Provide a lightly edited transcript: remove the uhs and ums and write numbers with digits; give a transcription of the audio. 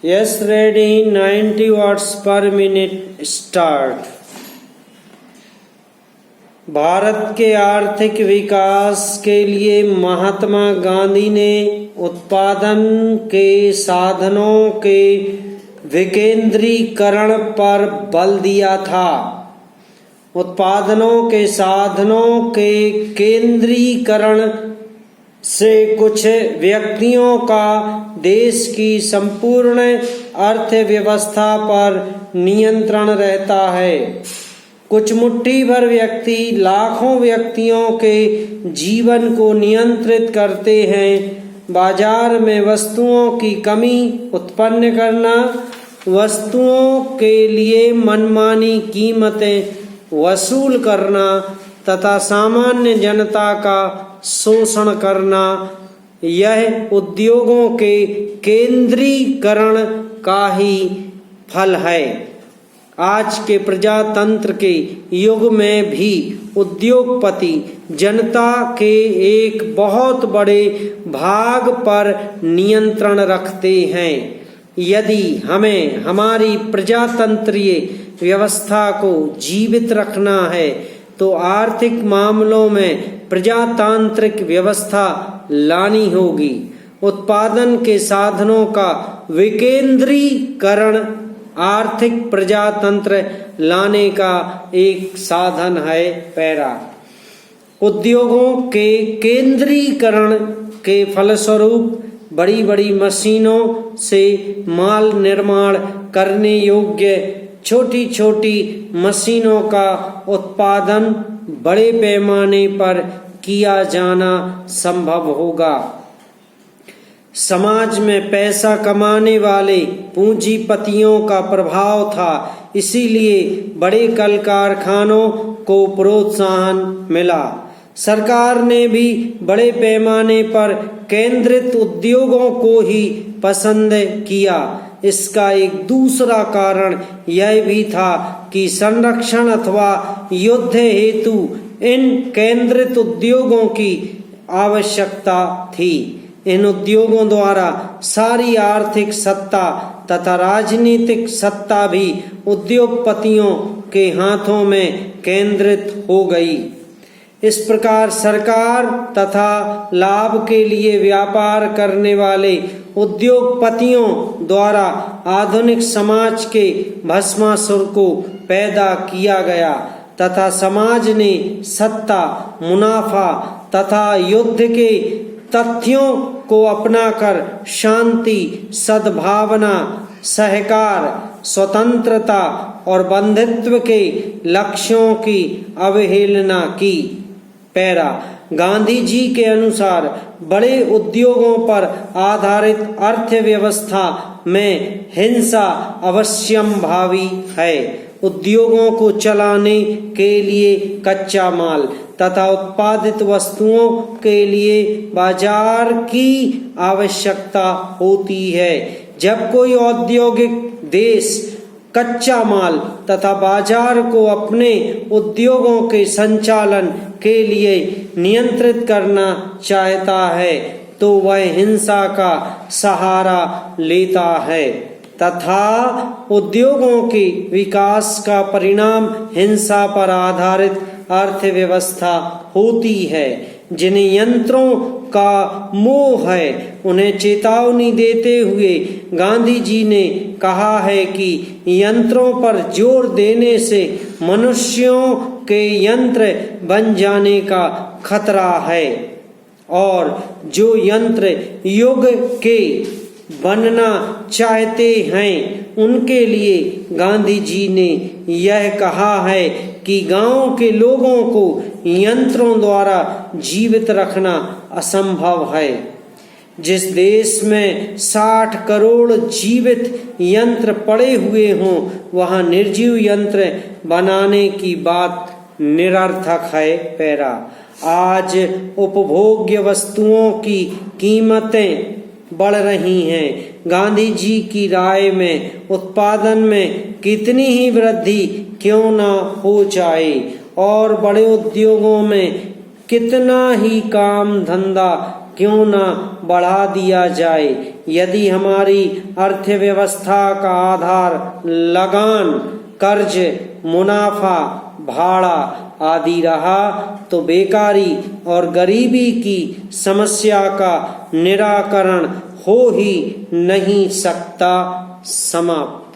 Yes, ready. 90 watts per minute. Start. Bharat के आर्थिक विकास के लिए महात्मा गांधी ने उत्पादन के साधनों के विकेंद्रीकरण पर बल दिया था। उत्पादनों के साधनों के केंद्रीकरण से कुछ व्यक्तियों का देश की संपूर्ण अर्थव्यवस्था पर नियंत्रण रहता है। कुछ मुट्ठी भर व्यक्ति लाखों व्यक्तियों के जीवन को नियंत्रित करते हैं। बाजार में वस्तुओं की कमी उत्पन्न करना, वस्तुओं के लिए मनमानी कीमतें वसूल करना तथा सामान्य जनता का शोषण करना, यह उद्योगों के केंद्रीकरण का ही फल है। आज के प्रजातंत्र के युग में भी उद्योगपति जनता के एक बहुत बड़े भाग पर नियंत्रण रखते हैं। यदि हमें हमारी प्रजातंत्रीय व्यवस्था को जीवित रखना है तो आर्थिक मामलों में प्रजातांत्रिक व्यवस्था लानी होगी। उत्पादन के साधनों का विकेंद्रीकरण आर्थिक प्रजातंत्र लाने का एक साधन है। पैरा उद्योगों के केंद्रीकरण के फलस्वरूप बड़ी बड़ी मशीनों से माल निर्माण करने योग्य छोटी छोटी मशीनों का उत्पादन बड़े पैमाने पर किया जाना संभव होगा। समाज में पैसा कमाने वाले पूंजीपतियों का प्रभाव था, इसीलिए बड़े कल कारखानों को प्रोत्साहन मिला। सरकार ने भी बड़े पैमाने पर केंद्रित उद्योगों को ही पसंद किया। इसका एक दूसरा कारण यह भी था कि संरक्षण अथवा युद्ध हेतु इन केंद्रित उद्योगों की आवश्यकता थी। इन उद्योगों द्वारा सारी आर्थिक सत्ता तथा राजनीतिक सत्ता भी उद्योगपतियों के हाथों में केंद्रित हो गई। इस प्रकार सरकार तथा लाभ के लिए व्यापार करने वाले उद्योगपतियों द्वारा आधुनिक समाज के भस्मासुर को पैदा किया गया तथा समाज ने सत्ता, मुनाफा तथा युद्ध के तथ्यों को अपनाकर शांति, सद्भावना, सहकार, स्वतंत्रता और बंधुत्व के लक्ष्यों की अवहेलना की। पैरा गांधी जी के अनुसार बड़े उद्योगों पर आधारित अर्थव्यवस्था में हिंसा अवश्यंभावी है। उद्योगों को चलाने के लिए कच्चा माल तथा उत्पादित वस्तुओं के लिए बाजार की आवश्यकता होती है। जब कोई औद्योगिक देश कच्चा माल तथा बाजार को अपने उद्योगों के संचालन के लिए नियंत्रित करना चाहता है तो वह हिंसा का सहारा लेता है तथा उद्योगों के विकास का परिणाम हिंसा पर आधारित अर्थव्यवस्था होती है। जिन्हें यंत्रों का मोह है उन्हें चेतावनी देते हुए गांधी जी ने कहा है कि यंत्रों पर जोर देने से मनुष्यों के यंत्र बन जाने का खतरा है और जो यंत्र युग के बनना चाहते हैं उनके लिए गांधी जी ने यह कहा है कि गांव के लोगों को यंत्रों द्वारा जीवित रखना असंभव है। जिस देश में 60 करोड़ जीवित यंत्र पड़े हुए हों वहां निर्जीव यंत्र बनाने की बात निरर्थक है। पैरा आज उपभोग्य वस्तुओं की कीमतें बढ़ रही हैं। गांधी जी की राय में उत्पादन में कितनी ही वृद्धि क्यों न हो जाए और बड़े उद्योगों में कितना ही काम धंधा क्यों न बढ़ा दिया जाए। यदि हमारी अर्थव्यवस्था का आधार लगान, कर्ज, मुनाफा, भाड़ा आदि रहा तो बेकारी और गरीबी की समस्या का निराकरण हो ही नहीं सकता। समाप्त।